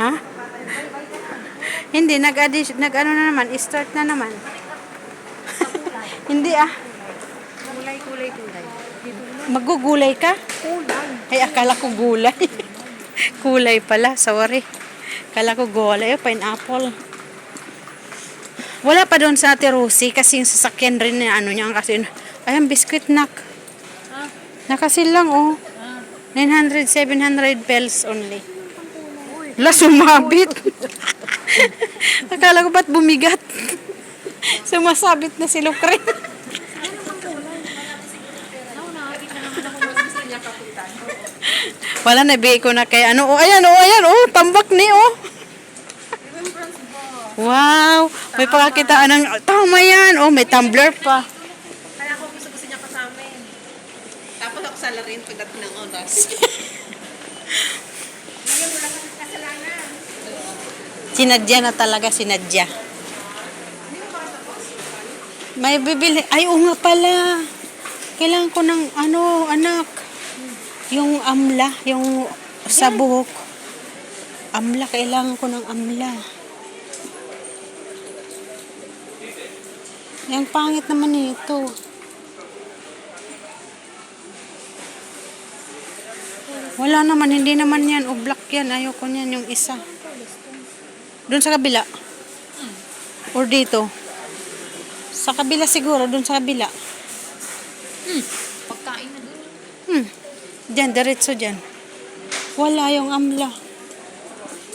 Ha? Hindi, nag-ano na naman, start na naman. Hindi ah. Kulay. Magugulay ka? Kulay. Ay, akala ko gulay. Kulay pala, sorry. Akala ko gulay, pineapple. Wala pa doon sa Ate Rosie kasi yung sasakyan rin na ano niya kasi ayan biscuit nak. Ah. Nakasil lang oh. Ah. 900 700 bells only. La sumabit. Akala ko ba't bumigat? Sumasabit na si Lucre. Wala na bigay ko na kay ano. Oh, ayan oh, tambak ni oh. Wow, may pagkakitaan ng tama yan. Oh, may tumbler pa. Kaya ako gusto niya kasama eh. Tapos ako salarin pagdating ng oras. Ngayon wala kang kasalanan. Sinadya na talaga, sinadya. May bibili. Ay, oo nga pala. Kailangan ko ng ano, anak. Yung amla, yung sa buhok. Amla, kailangan ko ng amla. Yung pangit naman ito. Wala naman, hindi naman yan. O black yan, ayoko niyan yung isa. Doon sa kabila. Or dito. Sa kabila siguro, doon sa kabila. Pagkain na dun. Diyan, diretso diyan. Wala yung amla.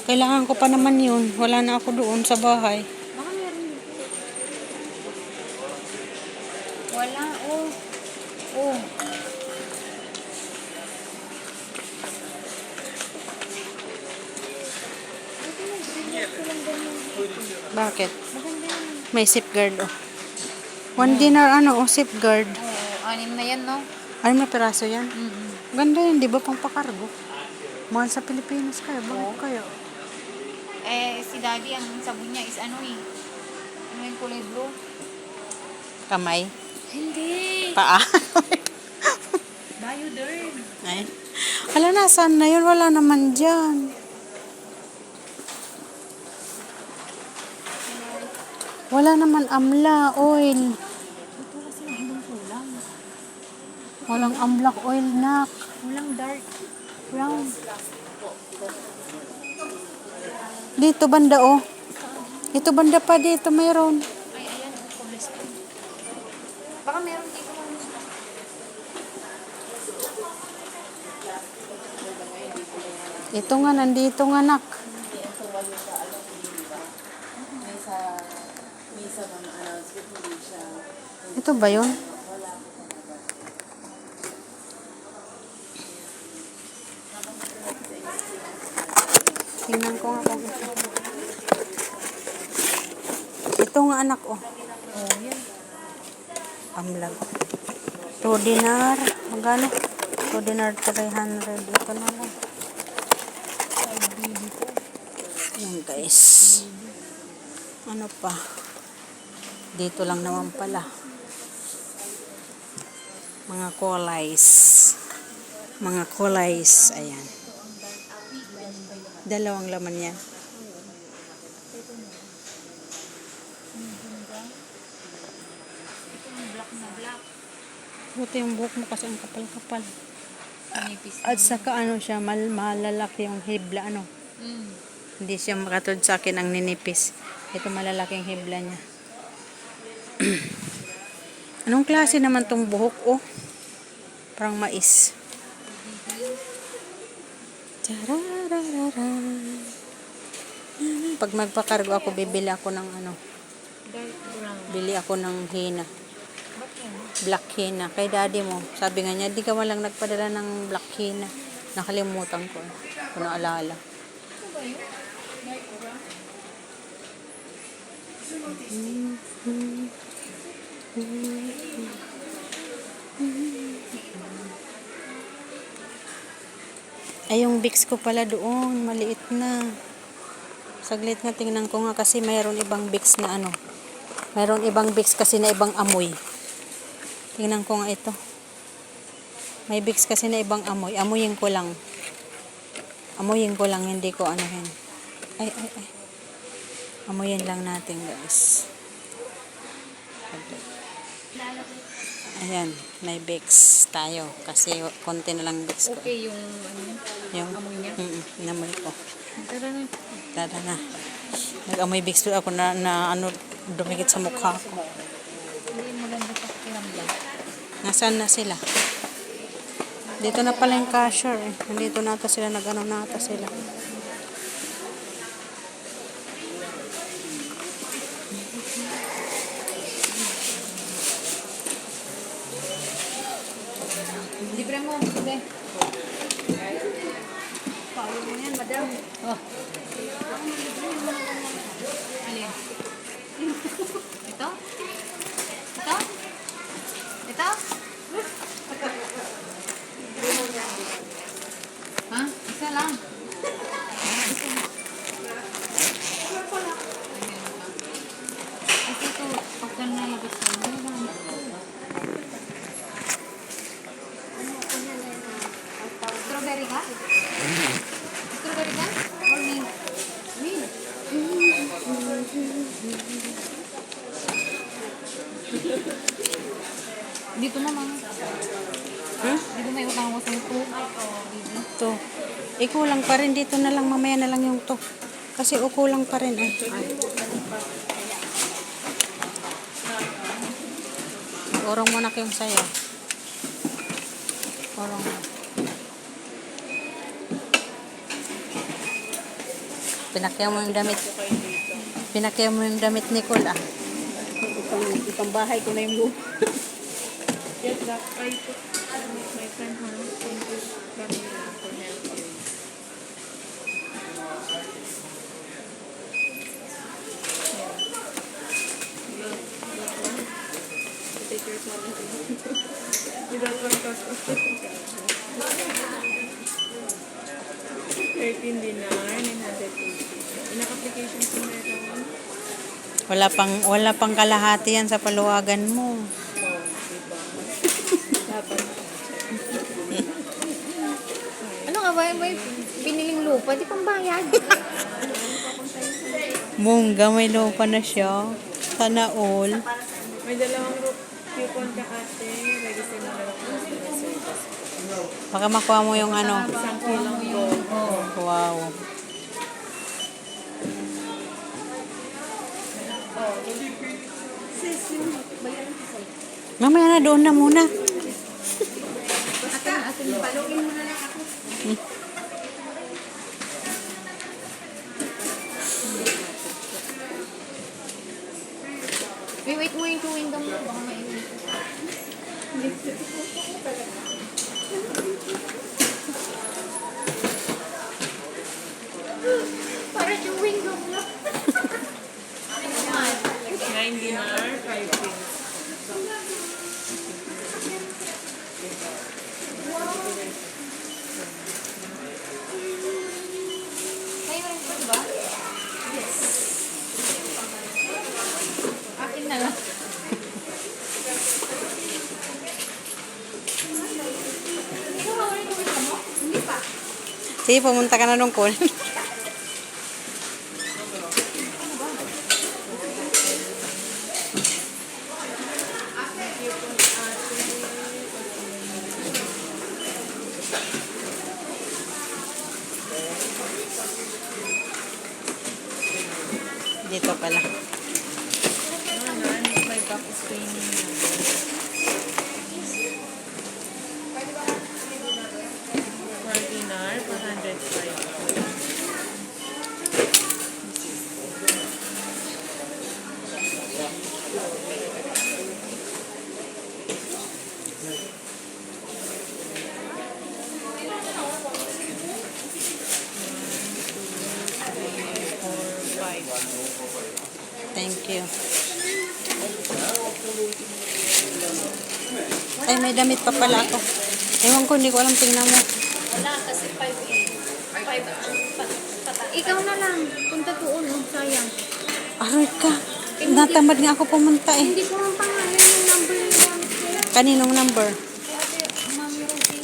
Kailangan ko pa naman yun. Wala na ako doon sa bahay. Baka meron dito. Wala, oh. Oh. Bakit? Maganda yan. May safeguard oh. 1 dinar ano oh, safeguard. Oo, 6 na yan, no? Ay, may peraso yan. Mm-hmm. Ganda yun, di ba? Pang pakargo. Mahal sa Pilipinas kayo. Bakit kayo? Eh, si Daddy, ang sabon niya is ano eh. Ano yung kulay blue? Kamay? Hindi. Paa? Bioderm. Ay. Hala, nasaan na yun? Wala naman dyan. Wala naman amla, oil. Ito kasi ng ibang kulang. Walang amla, oil, nak. Walang dark brown. Dito banda, oh. Ito banda pa dito, mayroon. Ay, ayan. Colesterol. Baka meron dito. Ito nga, nandito nga, nak. Ito ba yun? Tingnan ko nga kung ito. Ito nga anak, oh. Oh, yan. Amlag. 2 dinar. Magkano? 2 dinar 300. Ito na lang. Yan guys. Ano pa? Dito lang naman pala. Mga kolays. Mga kolays. Ayan. Dalawang laman yan. Black na black. Buti yung buhok mo kasi ang kapal-kapal. Manipis. At saka ano siya, malalaki yung hibla. Ano? Hindi siya makatulad sa akin ang ninipis. Ito malalaking hibla niya. Anong klase naman tong buhok, oh? Parang mais. Charararara. Pag magpakargo ako, bibili ako ng ano. Dark brown. Bili ako ng hina. Ba't yan? Black hina. Kay daddy mo. Sabi nga niya, di ka walang nagpadala ng black hina. Nakalimutan ko. Kung naalala. Ito ba yun? Dark brown? Ay, yung Vicks ko pala doon. Maliit na. Saglit nga, tingnan ko nga kasi mayroon ibang Vicks na ano. Mayroon ibang Vicks kasi na ibang amoy. Tingnan ko nga ito. May Vicks kasi na ibang amoy. Amoyin ko lang. Amoyin ko lang, hindi ko anuhin. Ay. Amuyin lang natin, guys. Ayan, may Vicks tayo. Kasi konti na lang Vicks ko. Okay yung ano, Yung amoy niya. inamoy ko. Tara na. Tara na. Nag-amoy Vicks ako na ano, dumikit sa mukha ko. Hindi maganda pa kiramdam. Nasaan na sila? Dito na pala yung cashier eh. Nandito na ata sila, nag-ano na ata sila. Libre mo, sige. Paolo mo yan, madam. Oh. Alin? Ito? Ito? Ito? Ha? Isa lang. Kasi ito, pagka nalabas ka, ano lang. Strawberry ka? Strawberry ka? Or mint? Mint. Dito na, mama. Dito may utang ko sa ito. Ito. Kulang pa rin. Dito na lang. Mamaya na lang yung to. Kasi kulang pa rin eh. Orong mo na yung sayo. Orong mo. Pinakyaw mo yung damit. Pinakyaw mo yung damit ni Cole ah. Ipang bahay ko na yung lupa. Yes, that I put my friend home. Thank you Camila for helping. Take your time. Without one cost of 13 dinar, 980. Inak-application ko meron. Wala pang kalahati yan sa paluwagan mo. Oh, diba? Dapat. Ano nga ba? May biniling lupa, di pang bayad. Mungga, may lupa na siya. Sana all. May dalawang coupon ka ate. Register mo lang po sa service. Baka makuha mo yung ano. Isang kilong gold. Wow. Mamaya na, doon na muna. Paluin mo na lang ako. Wait mo yung chewing gum mo. Baka mainit. Para chewing gum na. 9 dinar, 5 pins. Kayo rin po ba? Yes. Akin na lang. Ikaw ba rin chewing mo? Hindi pa. Sige, pumunta ka na nung Cole. Dito pala. My back is paining now. 4 dinar, 405. Thank you. Ay, may damit pa pala ako. Ewan ko, hindi ko alam. Tingnan mo. Wala kasi 5A. 5 Ikaw na lang. Punta doon. Oh, sayang. Aroy ka. Natamad nga ako pumunta eh. Hindi ko ang pangalan yung number yung gamit ko. Kaninong number? Mami Rosie.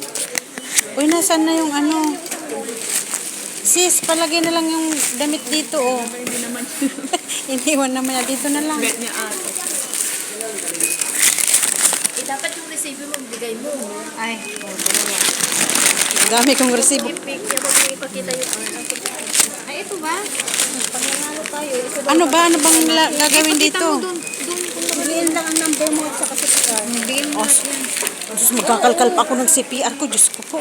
Uy, nasaan na yung ano? sis, palagay na lang yung damit dito, oh. Hindi naman Iniwan naman niya. Dito na lang. bet niya ata. dapat yung resibo mo, bigay mo. Ay, dalawa. Ang dami kong resibo. Picture mo yung ipakita yung Ay, ito ba? Pag nanalo tayo, ito ba? Ano ba? Ano bang gagawin dito? Doon kung bigyan lang ang number mo at saka CPR. Bigyan mo Oh, Diyos, magkakalkal pa ako ng CPR ko. Diyos ko po.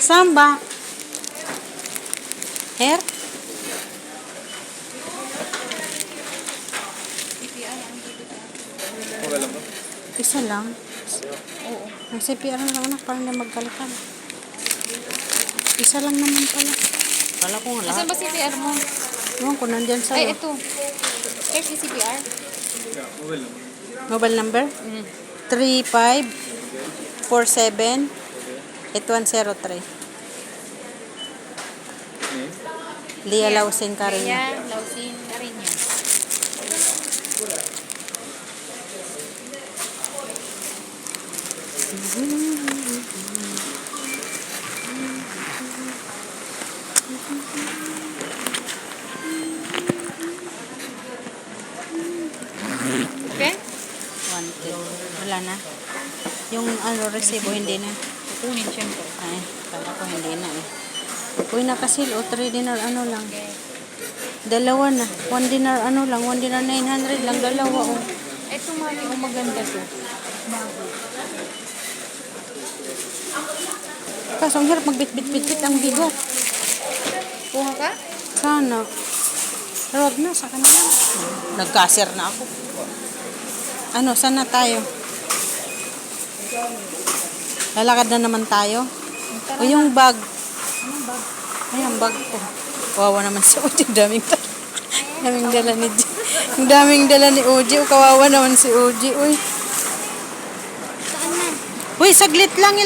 Saan ba? Hair? Isa lang. Oo. Ang CPR na lang anak, parang na magkalkal. Isa lang naman pala. Kala ko nga lahat. Asan ba CPR mo? Ewan ko, nandyan sa Ay, ito. Here's the CPR. mobile number? 3547 8103. Lia Lausin Carino. Kaya, Lausin, Carino. Okay? Wanted. Wala na. Yung ano, resibo, hindi na. Kukunin siyempre. Ay, kala ko hindi na eh. Uy, nakasil. O, 3 dinar ano lang. Dalawa na. 1 dinar ano lang. 1 dinar 900 lang. Dalawa o. Ito mali, maganda to. Kaso, ang hirap magbit-bit-bit-bit ang bigot. Kuha ka? Sana. Road na sa kanila. Nagkasir na ako. Ano, saan na tayo? Lalakad na naman tayo. O yung bag. Anong bag? Ay, ang bag ko. Kawawa naman si Uji. Daming dala ni Uji. Ang daming dala ni Uji. Kawawa naman si Uji. Uy. Saan na? Uy, saglit lang.